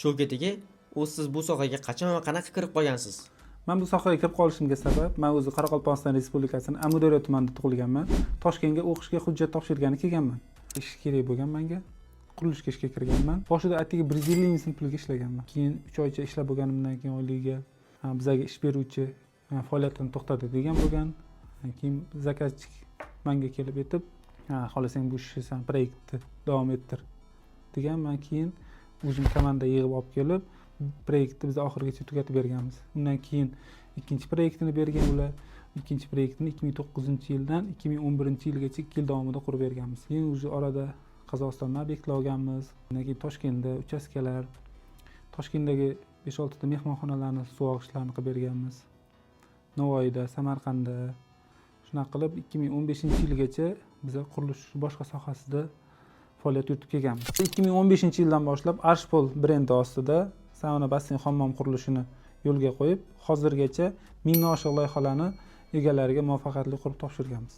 Shavkat aka, siz bu sohaga qachon va qanaqa kirib qolgansiz? Men bu sohaga kirib qolishimga sabab, men o'zi Qoraqalpog'iston Respublikasining Amudaryo tumanida tug'ilganman. Toshkentga o'qishga hujjat topshirgani kelganman. Ish kerak bo'lgan menga. Qurilishga ishga kirganman. Boshida atigi Braziliya pulga ishlaganman. Keyin 3 oycha ishlab bo'lganimdan keyin oyligiga bizga ish beruvchi faoliyatini to'xtatdi degan bo'lgan. Keyin zakazchik menga kelib aytib, xohlasang bu ishni sen proyektni davom ettir deganman. Keyin o'zim komanda yig'ib olib kelib, proyektni biz oxirigacha tugatib berganmiz. Undan keyin ikkinchi proyektini bergan ular. Ikkinchi proyektni 2009-yildan 2011-yilgacha 2 yil davomida qurib berganmiz. Keyin o'zi orada Qozog'istonda obyektlar olganmiz. Undan keyin Toshkentda uchastkalar, Toshkentdagi 5-6 ta mehmonxonalarni suv og'ishlarini qilib berganmiz. Navoiyda, Samarqandda shunaqa qilib 2015-yilgacha biz qurilish boshqa sohasida faoliyat yuritib kelganmiz. 2015-yildan boshlab Arshpol brendi ostida sauna basseyn hammom qurilishini yo'lga qo'yib, hozirgacha 1000 dan oshiq loyihalarni egalariga muvaffaqiyatli qurib topshirganmiz.